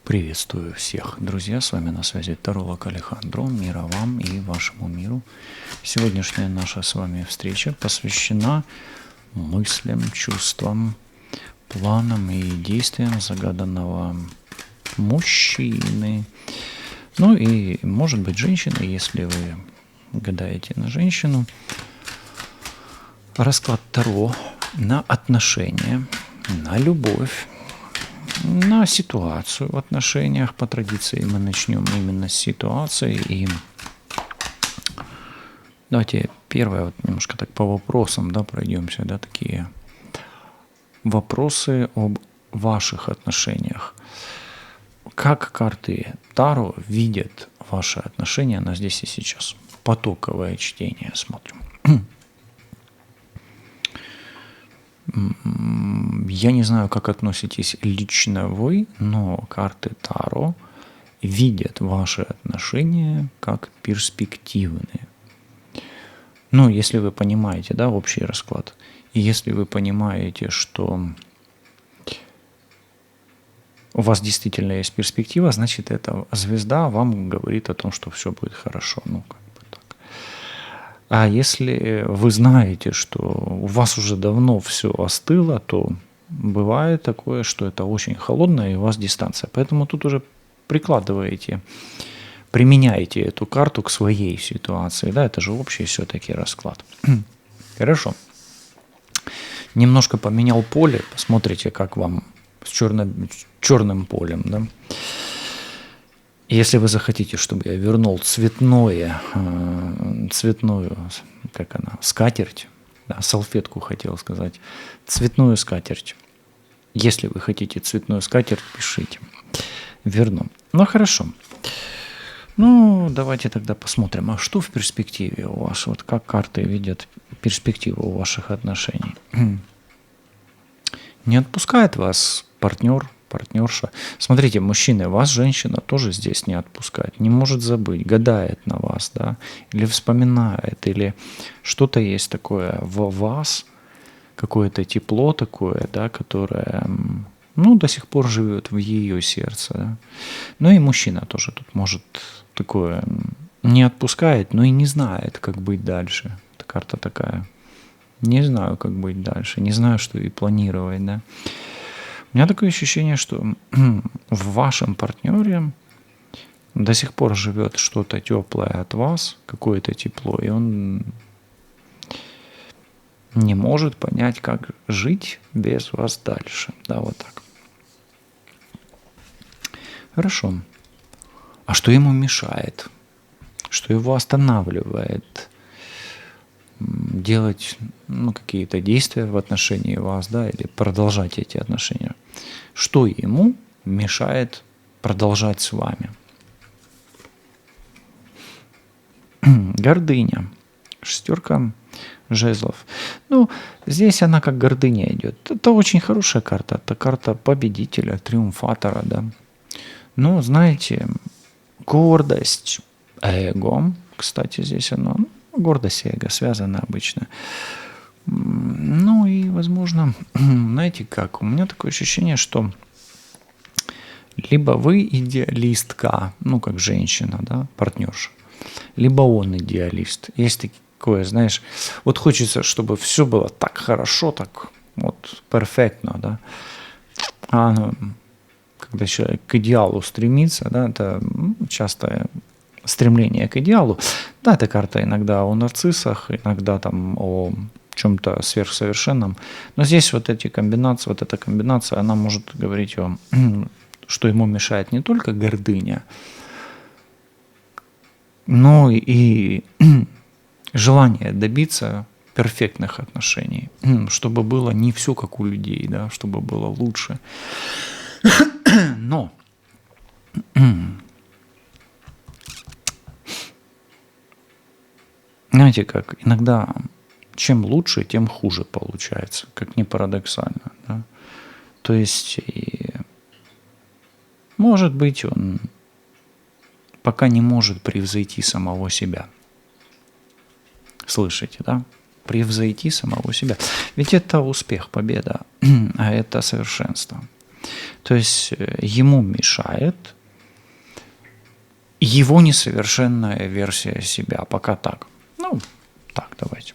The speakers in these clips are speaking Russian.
Приветствую всех, друзья, с вами на связи таролог Алехандро, мира вам и вашему миру. Сегодняшняя наша с вами встреча посвящена мыслям, чувствам, планам и действиям загаданного мужчины. Ну и, может быть, женщины, если вы гадаете на женщину. Расклад Таро на отношения, на любовь, на ситуацию в отношениях. По традиции мы начнем именно с ситуации. И давайте первое, вот немножко так по вопросам, да, пройдемся, да, такие вопросы об ваших отношениях. Как карты Таро видят ваши отношения на здесь и сейчас? Потоковое чтение смотрим. Я не знаю, как относитесь лично вы, но карты Таро видят ваши отношения как перспективные. Ну, если вы понимаете, да, общий расклад, и если вы понимаете, что у вас действительно есть перспектива, значит, эта звезда вам говорит о том, что все будет хорошо. Ну, как бы так. А если вы знаете, что у вас уже давно все остыло, то бывает такое, что это очень холодно и у вас дистанция. Поэтому тут уже применяете эту карту к своей ситуации. Да, это же общий все-таки расклад. Хорошо. Немножко поменял поле. Посмотрите, как вам с черным полем. Да? Если вы захотите, чтобы я вернул цветную, как она, скатерть, да, салфетку хотел сказать, цветную скатерть. Если вы хотите цветную скатерть, пишите. Верну. Ну, хорошо. Ну, давайте тогда посмотрим, а что в перспективе у вас? Вот как карты видят перспективу у ваших отношений? Не отпускает вас партнер, партнерша. Смотрите, мужчины, вас женщина тоже здесь не отпускает, не может забыть, гадает на вас, да, или вспоминает, или что-то есть такое в вас, какое-то тепло такое, да, которое, ну, до сих пор живет в ее сердце. Да. Ну и мужчина тоже тут может такое не отпускает, но и не знает, как быть дальше. Эта карта такая. Не знаю, как быть дальше, не знаю, что и планировать, да. У меня такое ощущение, что в вашем партнере до сих пор живет что-то теплое от вас, какое-то тепло, и он не может понять, как жить без вас дальше. Да, вот так. Хорошо. А что ему мешает? Что его останавливает делать, ну, какие-то действия в отношении вас, да, или продолжать эти отношения? Что ему мешает продолжать с вами? Гордыня. Шестерка жезлов. Ну, здесь она как гордыня идет. Это очень хорошая карта. Это карта победителя, триумфатора, да. Но, знаете, гордость, эго, кстати, здесь оно, гордость и эго связаны обычно. Ну и, возможно, знаете как, у меня такое ощущение, что либо вы идеалистка, ну как женщина, да, партнерша, либо он идеалист. Есть такое, знаешь, вот хочется, чтобы все было так хорошо, так вот перфектно, да. А когда человек к идеалу стремится, да, это часто стремление к идеалу. Да, эта карта иногда о нарциссах, иногда там о чем-то сверхсовершенном. Но здесь вот эти комбинации, вот эта комбинация, она может говорить о, что ему мешает не только гордыня, но и желание добиться перфектных отношений, чтобы было не все как у людей, да, чтобы было лучше. Но знаете как, иногда чем лучше, тем хуже получается, как ни парадоксально. Да? То есть, может быть, он пока не может превзойти самого себя. Слышите, да? Превзойти самого себя. Ведь это успех, победа, а это совершенство. То есть ему мешает его несовершенная версия себя. Пока так. Ну, так, давайте.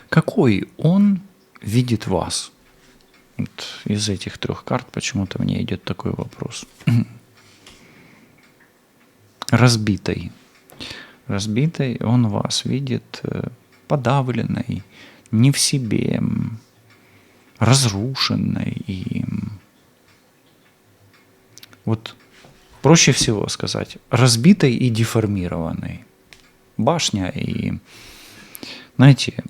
Какой он видит вас? Вот из этих 3 карт почему-то мне идет такой вопрос. Разбитой. Разбитой он вас видит подавленной, не в себе, разрушенной. И вот проще всего сказать, разбитой и деформированной. Башня и, знаете,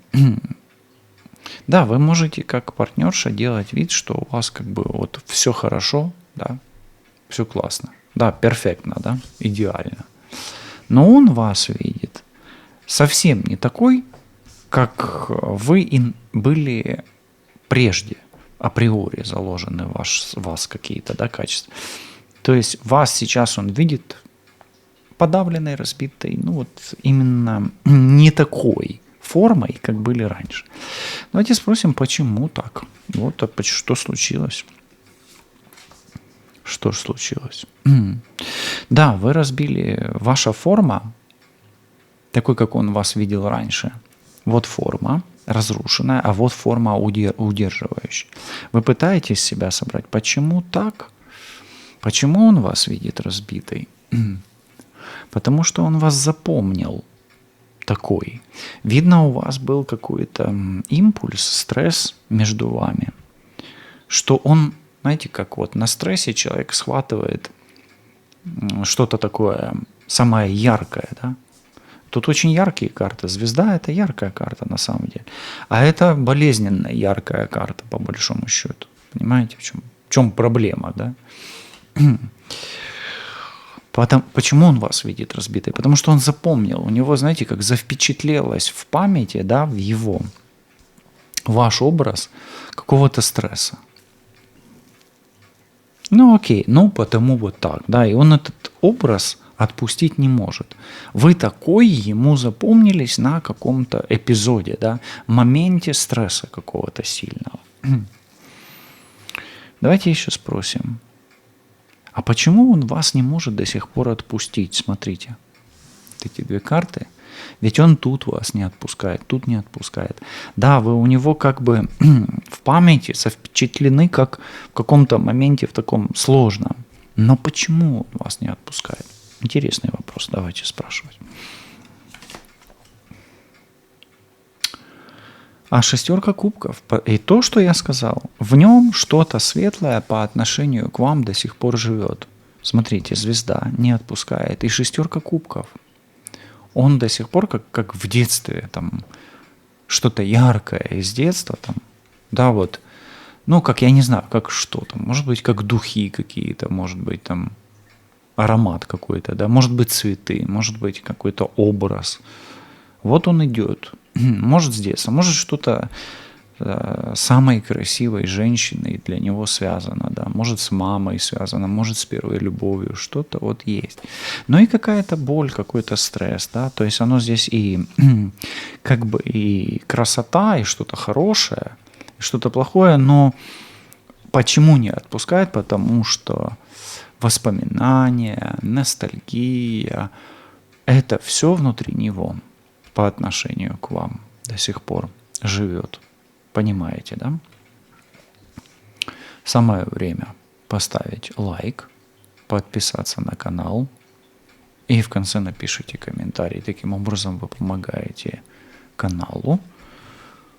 да, вы можете как партнерша делать вид, что у вас как бы вот все хорошо, да, все классно, да, перфектно, да, идеально. Но он вас видит совсем не такой, как вы были прежде, априори заложены в вас какие-то, да, качества. То есть вас сейчас он видит подавленной, разбитой, ну вот именно не такой формой, как были раньше. Давайте спросим, почему так? Вот, что случилось? Что случилось? Да, вы разбили, ваша форма, такой, как он вас видел раньше. Вот форма разрушенная, а вот форма удерживающая. Вы пытаетесь себя собрать. Почему так? Почему он вас видит разбитой? Потому что он вас запомнил такой. Видно, у вас был какой-то импульс, стресс между вами, что он, знаете, как вот на стрессе человек схватывает что-то такое самое яркое, да? Тут очень яркие карты. Звезда – это яркая карта на самом деле. А это болезненная яркая карта, по большому счету. Понимаете, в чем проблема, да? Почему он вас видит разбитой? Потому что он запомнил. У него, знаете, как запечатлелось в памяти, да, в его, ваш образ какого-то стресса. Ну окей, ну потому вот так, да, и он этот образ отпустить не может. Вы такой ему запомнились на каком-то эпизоде, да, моменте стресса какого-то сильного. Давайте еще спросим, а почему он вас не может до сих пор отпустить? Смотрите, вот эти 2 карты, ведь он тут вас не отпускает, тут не отпускает. Да, вы у него как бы в памяти запечатлены как в каком-то моменте в таком сложном. Но почему он вас не отпускает? Интересный вопрос, давайте спрашивать. А 6 кубков, и то, что я сказал, в нем что-то светлое по отношению к вам до сих пор живет. Смотрите, звезда не отпускает. И 6 кубков. Он до сих пор, как в детстве, там, что-то яркое из детства, там, да, вот, ну, как, я не знаю, как что там, может быть, как духи какие-то, может быть, там, аромат какой-то, да, может быть, цветы, может быть, какой-то образ. Вот он идет, может с детства, может что-то самой красивой женщиной для него связано, да, может с мамой связано, может с первой любовью, что-то вот есть. Но и какая-то боль, какой-то стресс, да, то есть оно здесь и как бы и красота, и что-то хорошее, и что-то плохое, но почему не отпускает? Потому что воспоминания, ностальгия, это все внутри него по отношению к вам до сих пор живет. Понимаете, да? Самое время поставить лайк, подписаться на канал и в конце напишите комментарий. Таким образом вы помогаете каналу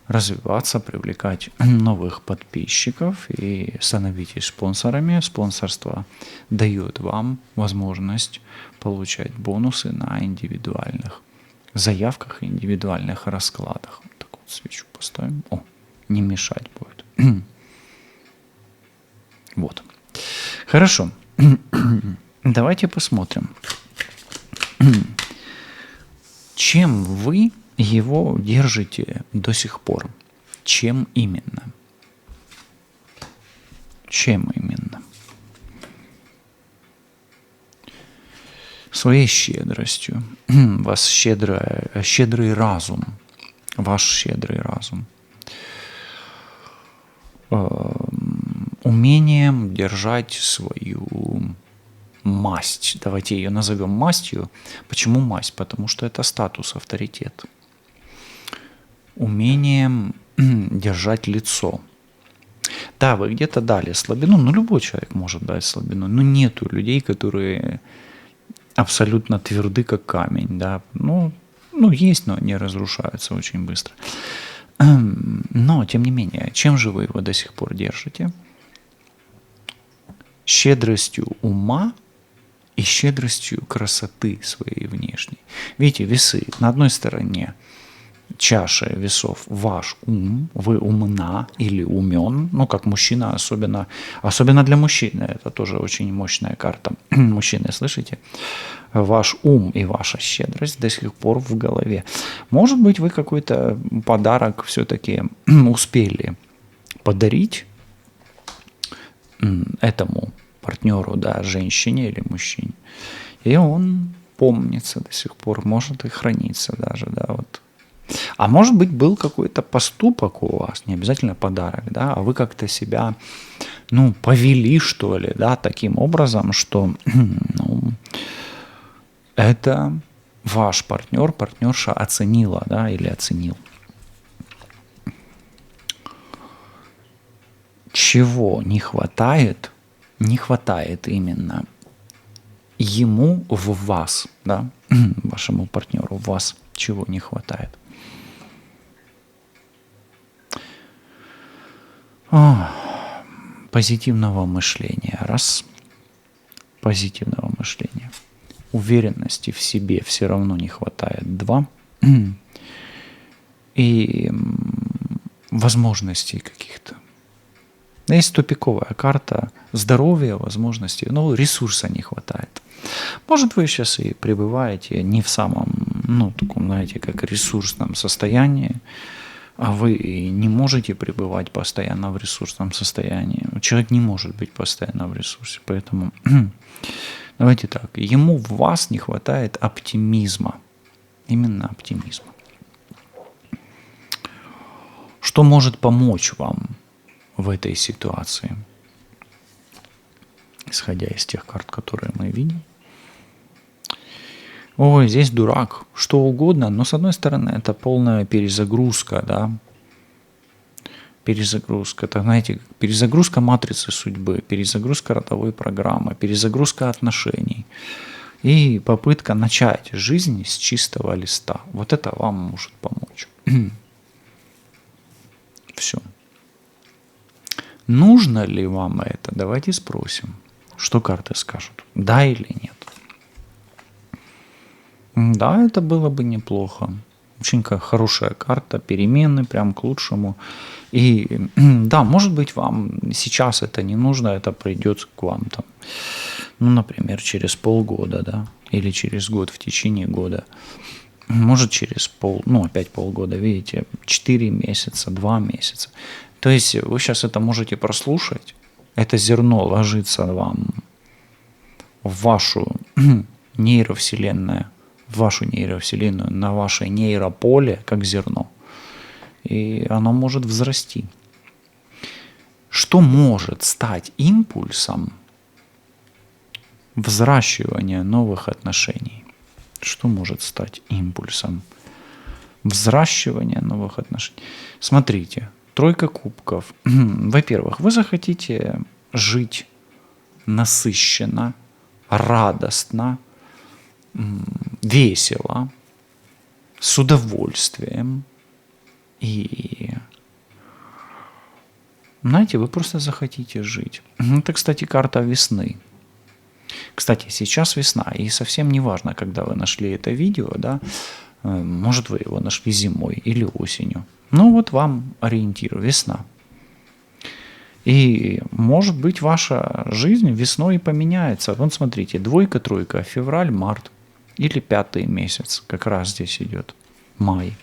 развиваться, привлекать новых подписчиков и становитесь спонсорами. Спонсорство дает вам возможность получать бонусы на индивидуальных заявках и индивидуальных раскладах. Вот так вот свечу поставим. О, не мешать будет. Вот. Хорошо. Давайте посмотрим. Чем вы его держите до сих пор? Чем именно? Чем именно? Своей щедростью. Вас щедрый разум. Ваш щедрый разум. умением держать свою масть. Давайте ее назовем мастью. Почему масть? Потому что это статус, авторитет. Умением держать лицо. Да, вы где-то дали слабину, но любой человек может дать слабину. Но нету людей, которые абсолютно тверды, как камень. Да? Ну, есть, но они разрушаются очень быстро. Но, тем не менее, чем же вы его до сих пор держите? Щедростью ума и щедростью красоты своей внешней. Видите, весы. На одной стороне чаши весов ваш ум, вы умна или умен, ну, как мужчина, особенно для мужчины, это тоже очень мощная карта. Мужчины, слышите? Ваш ум и ваша щедрость до сих пор в голове. Может быть, вы какой-то подарок все-таки успели подарить этому партнеру, да, женщине или мужчине, и он помнится до сих пор, может и хранится даже, да, вот. А может быть, был какой-то поступок у вас, не обязательно подарок, да, а вы как-то себя, повели, что ли, да, таким образом, что, это ваш партнер, партнерша оценила, да, или оценил. Чего не хватает? Не хватает именно ему в вас, да, вашему партнеру в вас. Чего не хватает? Позитивного мышления. Раз. Позитивного мышления. Уверенности в себе все равно не хватает. Два. И возможностей каких-то. Есть тупиковая карта здоровья, возможностей, но ресурса не хватает. Может, вы сейчас и пребываете не в самом, таком, знаете, как ресурсном состоянии, а вы не можете пребывать постоянно в ресурсном состоянии. Человек не может быть постоянно в ресурсе, поэтому давайте так, ему в вас не хватает оптимизма, именно оптимизма. Что может помочь вам в этой ситуации, исходя из тех карт, которые мы видим? Ой, здесь дурак, что угодно, но с одной стороны это полная перезагрузка, да, перезагрузка, это, знаете, перезагрузка матрицы судьбы, перезагрузка родовой программы, перезагрузка отношений и попытка начать жизнь с чистого листа. Вот это вам может помочь. Все. Нужно ли вам это? Давайте спросим, что карты скажут, да или нет. Да, это было бы неплохо. Очень хорошая карта, перемены прям к лучшему. И да, может быть, вам сейчас это не нужно, это придет к вам там, например, через полгода, да, или через год, в течение года. Может, через опять полгода, видите, 4 месяца, 2 месяца. То есть вы сейчас это можете прослушать, это зерно ложится вам в вашу нейровселенную, на ваше нейрополе, как зерно. И оно может взрасти. Что может стать импульсом взращивания новых отношений? Что может стать импульсом взращивания новых отношений? Смотрите, тройка кубков. Во-первых, вы захотите жить насыщенно, радостно, весело, с удовольствием. И, знаете, вы просто захотите жить. Это, кстати, карта весны. Кстати, сейчас весна, и совсем не важно, когда вы нашли это видео, да, может, вы его нашли зимой или осенью. Вот вам ориентир, весна. И, может быть, ваша жизнь весной поменяется. Вот смотрите, двойка, тройка, февраль, март или 5 месяц, как раз здесь идет, май.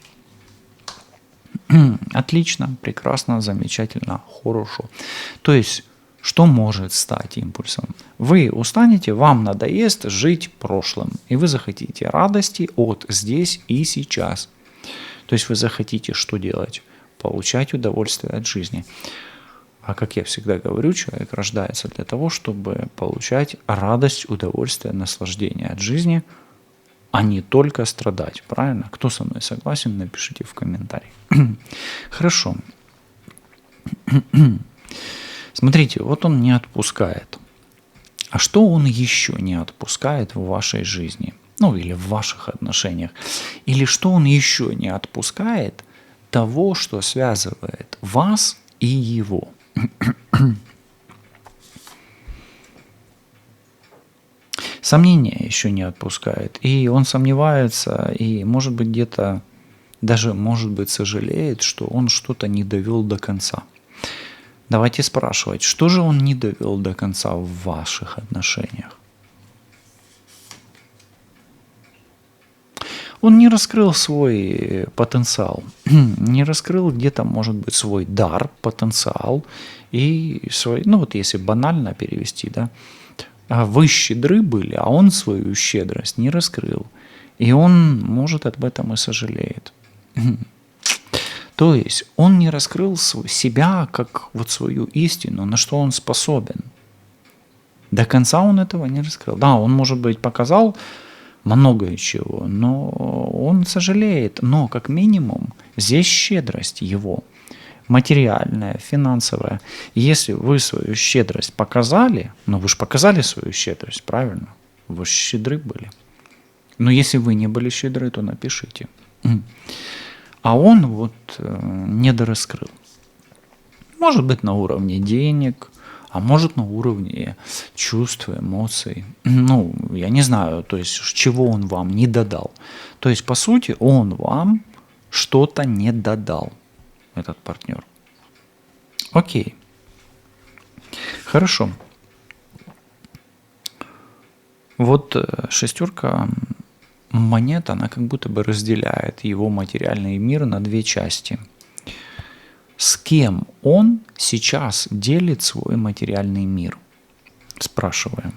Отлично, прекрасно, замечательно, хорошо. То есть, что может стать импульсом? Вы устанете, вам надоест жить прошлым, и вы захотите радости от здесь и сейчас. То есть вы захотите что делать? Получать удовольствие от жизни. А как я всегда говорю, человек рождается для того, чтобы получать радость, удовольствие, наслаждение от жизни, а не только страдать. Правильно? Кто со мной согласен, напишите в комментариях. Хорошо. Смотрите, вот он не отпускает. А что он еще не отпускает в вашей жизни? Ну, или в ваших отношениях? Или что он еще не отпускает того, что связывает вас и его? Сомнения еще не отпускает. И он сомневается, и, может быть, где-то даже, может быть, сожалеет, что он что-то не довел до конца. Давайте спрашивать, что же он не довел до конца в ваших отношениях? Он не раскрыл свой потенциал, не раскрыл где-то, может быть, свой дар, потенциал и свой, ну вот если банально перевести, да, вы щедры были, а он свою щедрость не раскрыл. И он, может, об этом и сожалеет. То есть он не раскрыл себя как вот свою истину, на что он способен. До конца он этого не раскрыл. Да, он, может быть, показал многое чего, но он сожалеет. Но, как минимум, здесь щедрость его, материальная, финансовая. Если вы свою щедрость показали, ну вы же показали свою щедрость, правильно? Вы же щедры были. Но если вы не были щедры, то напишите. А он вот недораскрыл. Может быть, на уровне денег, а может на уровне чувств, эмоций. Ну, я не знаю, то есть чего он вам не додал. То есть, по сути, он вам что-то не додал, этот партнер. Окей. Хорошо. Вот шестерка монет, она как будто бы разделяет его материальный мир на две части. С кем он сейчас делит свой материальный мир? Спрашиваем.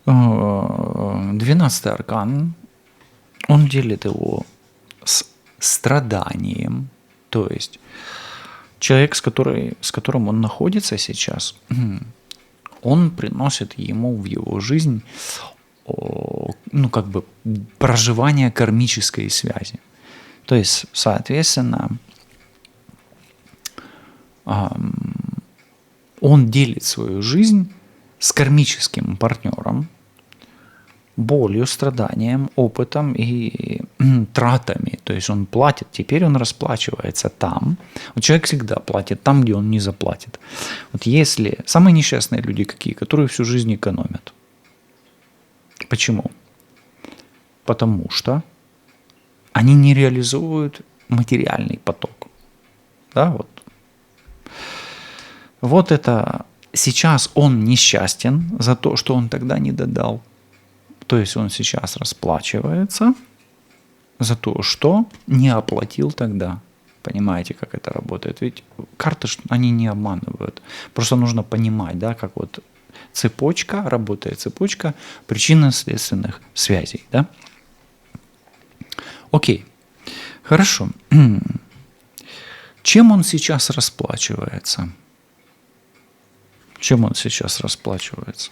Двенадцатый аркан, он делит его с страданием, то есть человек, с которым он находится сейчас, он приносит ему в его жизнь, ну, как бы проживание кармической связи. То есть, соответственно, он делит свою жизнь с кармическим партнером, болью, страданием, опытом и тратами. То есть он платит, теперь он расплачивается там. Вот человек всегда платит там, где он не заплатит. Вот если самые несчастные люди какие, которые всю жизнь экономят. Почему? Потому что они не реализуют материальный поток. Да, вот. Вот это сейчас он несчастен за то, что он тогда не додал. То есть он сейчас расплачивается за то, что не оплатил тогда. Понимаете, как это работает? Ведь карты, они не обманывают. Просто нужно понимать, да, как вот цепочка, работает цепочка причинно-следственных связей. Да? Окей, хорошо. Чем он сейчас расплачивается? Чем он сейчас расплачивается?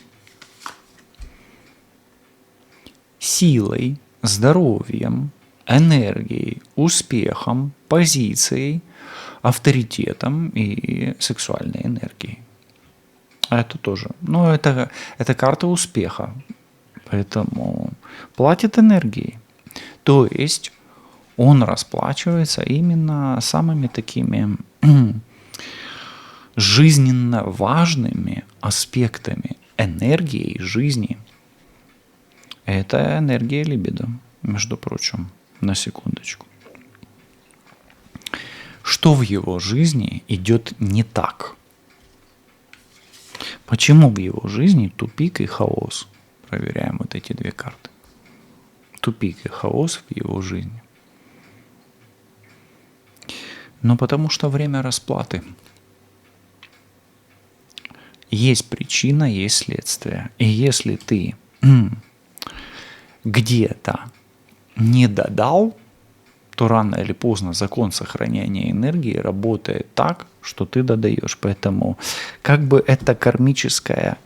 Силой, здоровьем, энергией, успехом, позицией, авторитетом и сексуальной энергией. А это тоже. Но это карта успеха. Поэтому платит энергией. То есть он расплачивается именно самыми такими жизненно важными аспектами энергии жизни. Это энергия либидо, между прочим, на секундочку. Что в его жизни идет не так? Почему в его жизни тупик и хаос? Проверяем вот эти две карты. Тупик и хаос в его жизни. Ну, потому что время расплаты. Есть причина, есть следствие. И если ты где-то не додал, то рано или поздно закон сохранения энергии работает так, что ты додаешь. Поэтому как бы это кармическая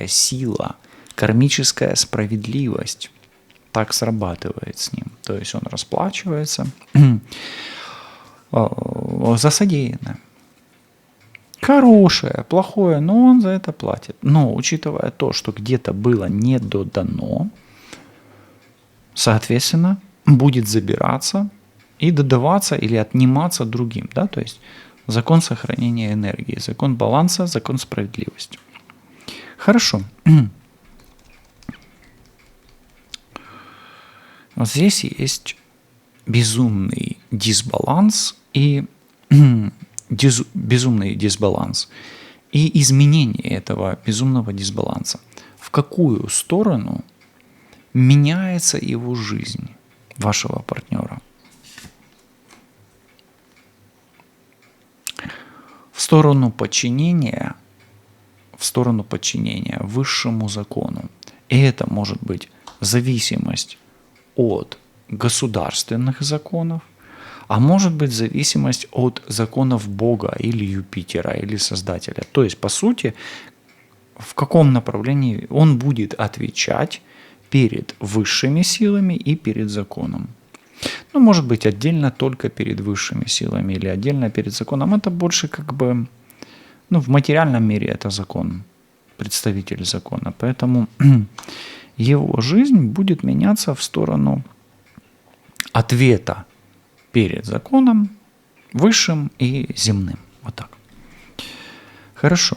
сила, кармическая справедливость так срабатывает с ним. То есть он расплачивается за содеянное. Хорошее, плохое, но он за это платит. Но учитывая то, что где-то было не додано, соответственно, будет забираться и додаваться или отниматься другим. Да? То есть закон сохранения энергии, закон баланса, закон справедливости. Хорошо. Вот здесь есть безумный дисбаланс и безумный дисбаланс и изменение этого безумного дисбаланса. В какую сторону меняется его жизнь, вашего партнера? В сторону подчинения высшему закону. И это может быть зависимость от государственных законов, а может быть зависимость от законов Бога или Юпитера или Создателя. То есть, по сути, в каком направлении он будет отвечать перед высшими силами и перед законом. Ну, может быть, отдельно только перед высшими силами или отдельно перед законом. Это больше как бы, в материальном мире это закон, представитель закона. Поэтому его жизнь будет меняться в сторону ответа перед законом, высшим и земным. Вот так. Хорошо.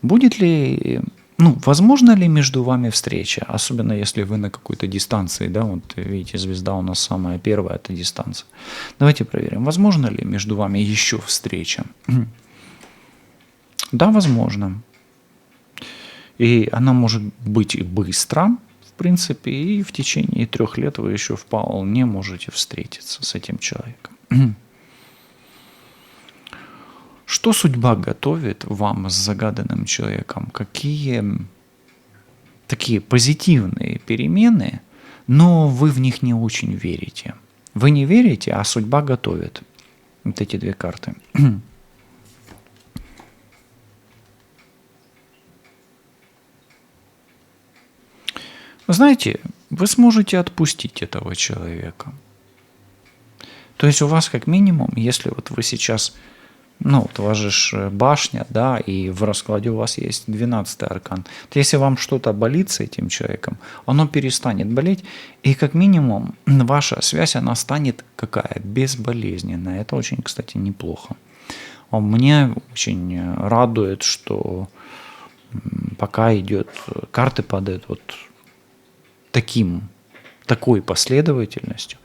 Будет ли, возможно ли между вами встреча, особенно если вы на какой-то дистанции, да, вот видите, звезда у нас самая первая, это дистанция. Давайте проверим, возможно ли между вами еще встреча? Да, возможно. И она может быть и быстро, в принципе, и в течение 3 лет вы еще вполне можете встретиться с этим человеком. Что судьба готовит вам с загаданным человеком? Какие такие позитивные перемены, но вы в них не очень верите? Вы не верите, а судьба готовит. Вот эти 2 карты. Вы знаете, вы сможете отпустить этого человека. То есть у вас как минимум, если вот вы сейчас, вот у вас же башня, да, и в раскладе у вас есть 12-й аркан. То если вам что-то болит с этим человеком, оно перестанет болеть, и как минимум ваша связь, она станет какая? Безболезненная. Это очень, кстати, неплохо. Мне очень радует, что пока идет, карты падают вот такой последовательностью,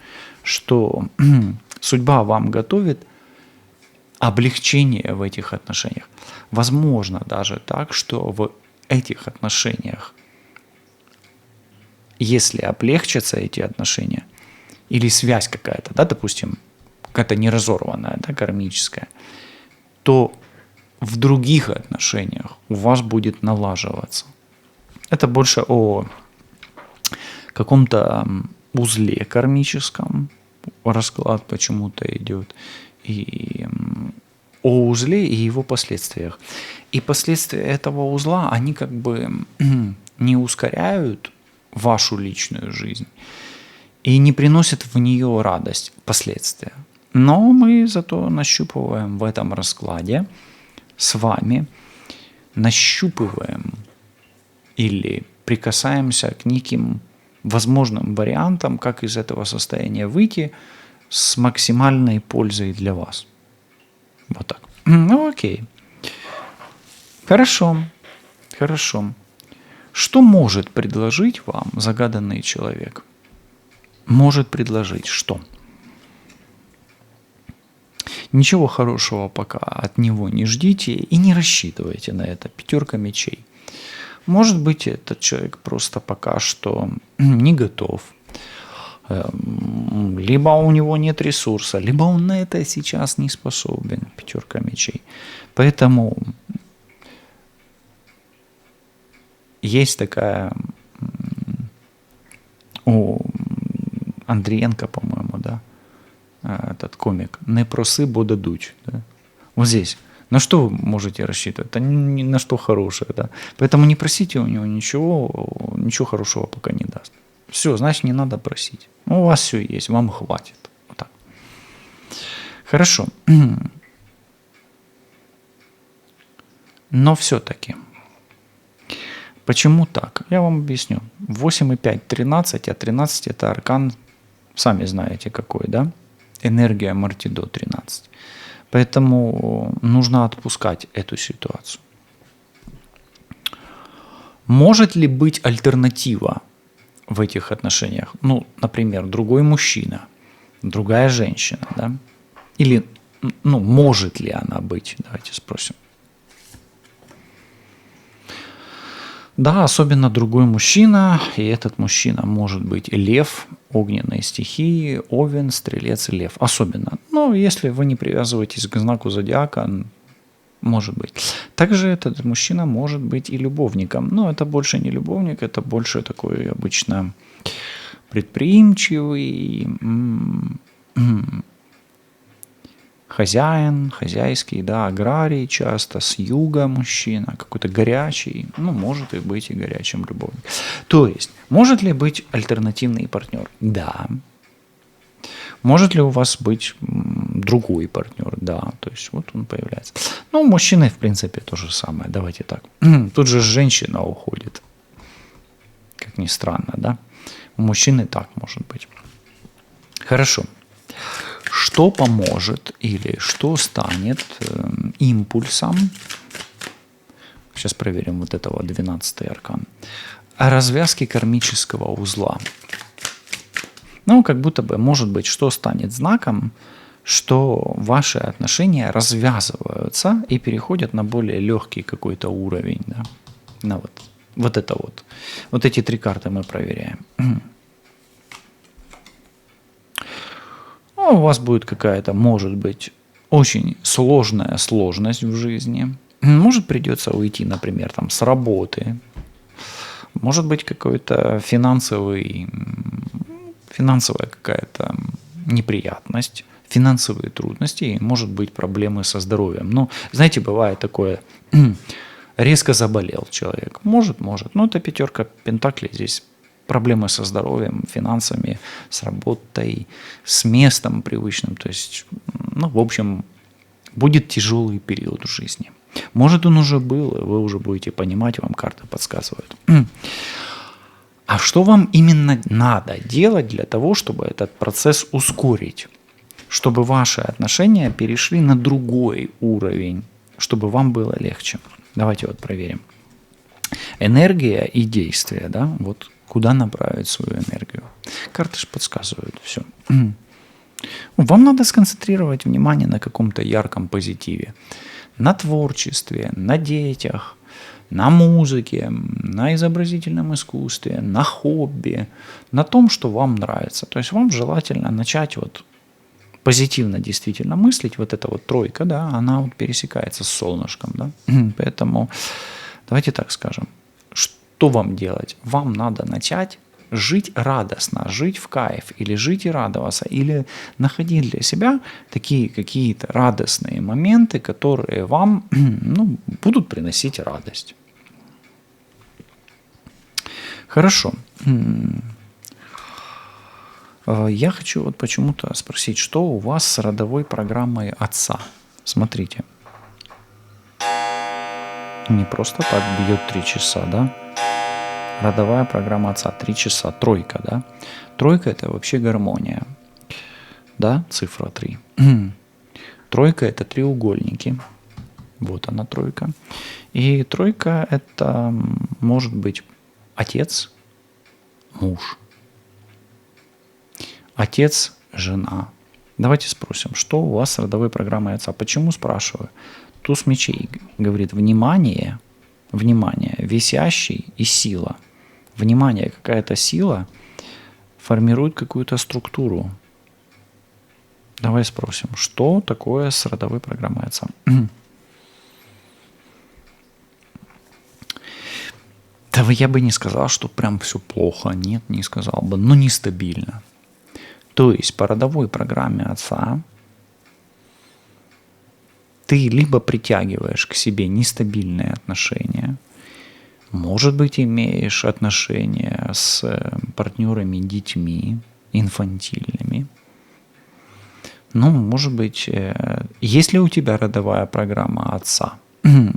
что судьба вам готовит облегчение в этих отношениях. Возможно даже так, что в этих отношениях, если облегчатся эти отношения, или связь какая-то, да, допустим, какая-то неразорванная, да, кармическая, то в других отношениях у вас будет налаживаться. Это больше о каком-то узле кармическом расклад почему-то идет, и о узле и его последствиях. И последствия этого узла, они как бы не ускоряют вашу личную жизнь и не приносят в нее радость, последствия. Но мы зато нащупываем в этом раскладе с вами, нащупываем или прикасаемся к неким возможным вариантам, как из этого состояния выйти с максимальной пользой для вас. Вот так. Окей. Хорошо. Что может предложить вам загаданный человек? Может предложить что? Ничего хорошего пока от него не ждите и не рассчитывайте на это. 5 мечей. Может быть, этот человек просто пока что не готов. Либо у него нет ресурса, либо он на это сейчас не способен. 5 мечей. Поэтому есть такая у Андриенко, по-моему, да, этот комик, не проси, бо дадуть. Да? Вот здесь. На что вы можете рассчитывать? Это ни на что хорошее. Да? Поэтому не просите у него ничего хорошего пока не даст. Все, значит, не надо просить. Ну, у вас все есть, вам хватит. Вот так. Хорошо. Но все-таки. Почему так? Я вам объясню. 8,5 – 13, а 13 – это аркан, сами знаете какой, да? Энергия Мартидо 13. Поэтому нужно отпускать эту ситуацию. Может ли быть альтернатива в этих отношениях? Ну, например, другой мужчина, другая женщина, да? Или, ну, может ли она быть? Давайте спросим. Да, особенно другой мужчина, и этот мужчина может быть лев, огненные стихии, овен, стрелец и лев. Особенно. Но если вы не привязываетесь к знаку зодиака, может быть. Также этот мужчина может быть и любовником. Но это больше не любовник, это больше такой обычно предприимчивый, хозяин, хозяйский, да, аграрий часто, с юга мужчина, какой-то горячий, ну, может и быть и горячим любовник. То есть, может ли быть альтернативный партнер? Да. Может ли у вас быть другой партнер? Да, то есть вот он появляется. Ну, у мужчины, в принципе, то же самое, давайте так. Тут же женщина уходит, как ни странно, да? У мужчины так может быть. Хорошо. Что поможет или что станет импульсом, сейчас проверим вот этого 12-й аркан, развязки кармического узла? Ну, как будто бы, может быть, что станет знаком, что ваши отношения развязываются и переходят на более легкий какой-то уровень. Да? На вот это вот. Вот эти 3 карты мы проверяем. У вас будет какая-то, может быть, очень сложная сложность в жизни. Может, придется уйти, например, там, с работы. Может быть, какой-то финансовая какая-то неприятность, финансовые трудности, может быть, проблемы со здоровьем. Ну, знаете, бывает такое, резко заболел человек. Может. Но это 5 пентаклей здесь. Проблемы со здоровьем, финансами, с работой, с местом привычным. То есть, ну, в общем, будет тяжелый период в жизни. Может, он уже был, и вы уже будете понимать, вам карты подсказывают. А что вам именно надо делать для того, чтобы этот процесс ускорить? Чтобы ваши отношения перешли на другой уровень, чтобы вам было легче. Давайте вот проверим. Энергия и действие, да, вот куда направить свою энергию. Карты же подсказывают все. Вам надо сконцентрировать внимание на каком-то ярком позитиве. На творчестве, на детях, на музыке, на изобразительном искусстве, на хобби, на том, что вам нравится. То есть вам желательно начать вот позитивно действительно мыслить. Вот эта вот 3, да, она вот пересекается с солнышком. Да? Поэтому давайте так скажем. Что вам делать? Вам надо начать жить радостно, жить в кайф, или жить и радоваться, или находить для себя такие какие-то радостные моменты, которые вам будут приносить радость. Хорошо. Я хочу вот почему-то спросить, что у вас с родовой программой отца? Смотрите. Не просто так бьет 3 часа, да? Родовая программа отца 3 часа, 3, да? 3 – это вообще гармония, да, цифра 3. 3 – это треугольники, вот она 3. И 3 – это может быть отец, муж, отец, жена. Давайте спросим, что у вас с родовой программой отца? Почему спрашиваю? Туз мечей говорит внимание, висящий и сила. Внимание, какая-то сила формирует какую-то структуру. Давай спросим, что такое с родовой программой отца? Да я бы не сказал, что прям все плохо. Нет, не сказал бы. Но нестабильно. То есть по родовой программе отца ты либо притягиваешь к себе нестабильные отношения, может быть, имеешь отношения с партнерами, детьми, инфантильными. Ну, может быть, если у тебя родовая программа отца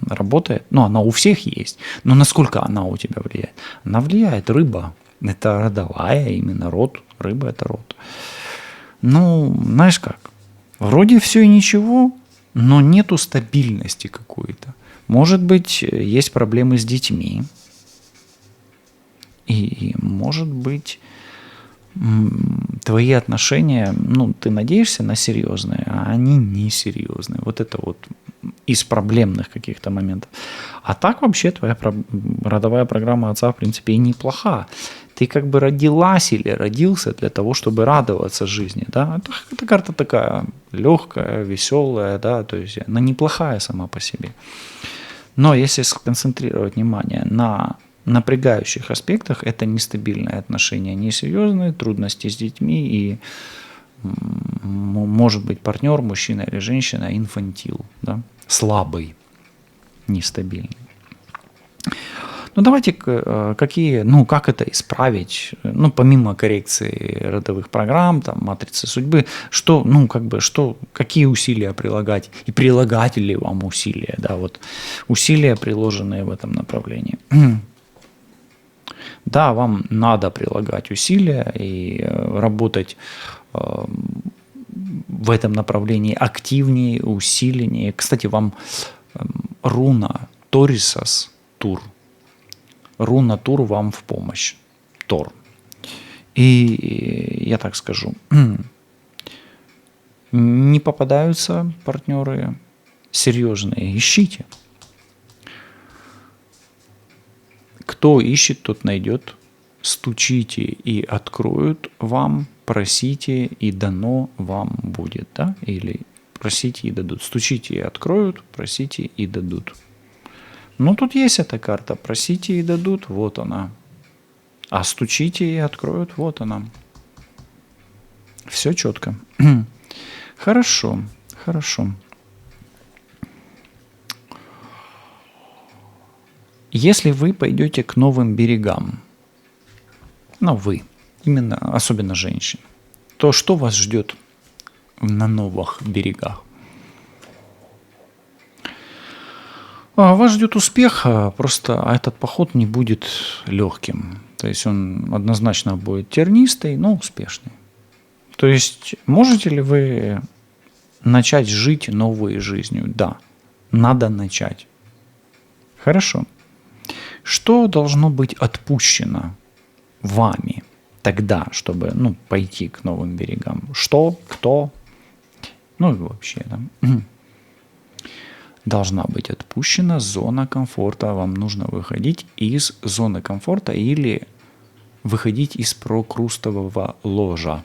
работает, ну, она у всех есть, но насколько она у тебя влияет? Она влияет, рыба, это родовая, именно род, рыба это род. Ну, знаешь как, вроде все и ничего, но нету стабильности какой-то. Может быть, есть проблемы с детьми, и может быть, твои отношения, ну, ты надеешься на серьезные, а они несерьезные. Вот это вот из проблемных каких-то моментов. А так вообще твоя родовая программа отца, в принципе, и неплоха. Ты как бы родилась или родился для того, чтобы радоваться жизни, да. Это карта такая легкая, веселая, да, то есть она неплохая сама по себе. Но если сконцентрировать внимание на напрягающих аспектах, это нестабильные отношения, несерьезные, трудности с детьми и, может быть, партнер, мужчина или женщина, инфантил, да, слабый, нестабильный. Ну, давайте, какие, ну, как это исправить, ну, помимо коррекции родовых программ, там, матрицы судьбы, что, ну, как бы, что, какие усилия прилагать, и прилагать ли вам усилия, да, вот, усилия, приложенные в этом направлении. Да, вам надо прилагать усилия и работать в этом направлении активнее, усиленнее. Кстати, вам руна Торисас Тур. Руна Тур вам в помощь. Тор. И я так скажу, не попадаются партнеры серьезные, ищите. Кто ищет, тот найдет. Стучите и откроют вам, просите и дано вам будет, да? Или просите и дадут. Стучите и откроют, просите и дадут. Ну, тут есть эта карта. Просите и дадут, вот она. А стучите и откроют, вот она. Все четко. Хорошо, хорошо. Если вы пойдете к новым берегам, ну, вы, именно, особенно женщины, то что вас ждет на новых берегах? Вас ждет успех, просто этот поход не будет легким. То есть он однозначно будет тернистый, но успешный. То есть можете ли вы начать жить новой жизнью? Да, надо начать. Хорошо. Что должно быть отпущено вами тогда, чтобы, ну, пойти к новым берегам? Что, кто, ну и вообще, да. Должна быть отпущена зона комфорта. Вам нужно выходить из зоны комфорта или выходить из прокрустового ложа.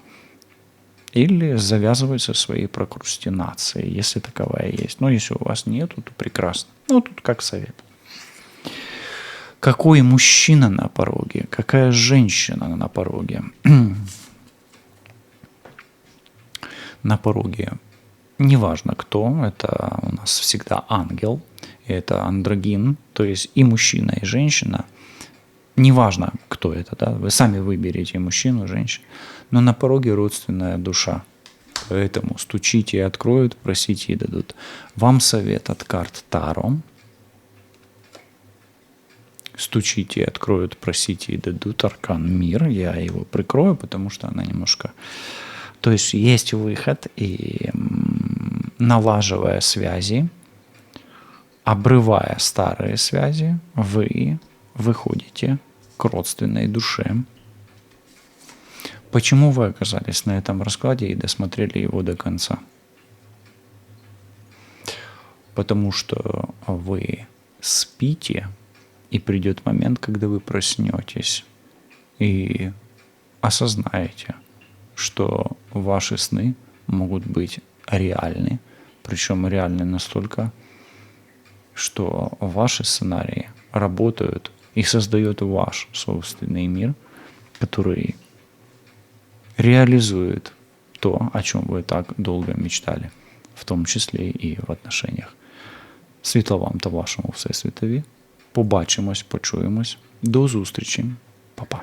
Или завязывать со своей прокрастинацией, если таковая есть. Но если у вас нету, то прекрасно. Ну, тут как совет. Какой мужчина на пороге, какая женщина на пороге. На пороге. Неважно кто, это у нас всегда ангел, это андрогин, то есть и мужчина, и женщина. Неважно, кто это, да, вы сами выберете мужчину, женщину, но на пороге родственная душа. Поэтому стучите и откроют, просите и дадут. Вам совет от карт Таро. Стучите и откроют, просите и дадут. Аркан Мир. Я его прикрою, потому что она немножко... То есть есть выход, и налаживая связи, обрывая старые связи, вы выходите к родственной душе. Почему вы оказались на этом раскладе и досмотрели его до конца? Потому что вы спите, и придет момент, когда вы проснетесь и осознаете, что ваши сны могут быть реальны, причем реальны настолько, что ваши сценарии работают и создают ваш собственный мир, который реализует то, о чем вы так долго мечтали, в том числі і в отношениях. Світла вам та вашому всесвітові. Побачимось, почуємось. До зустрічі. Па-па.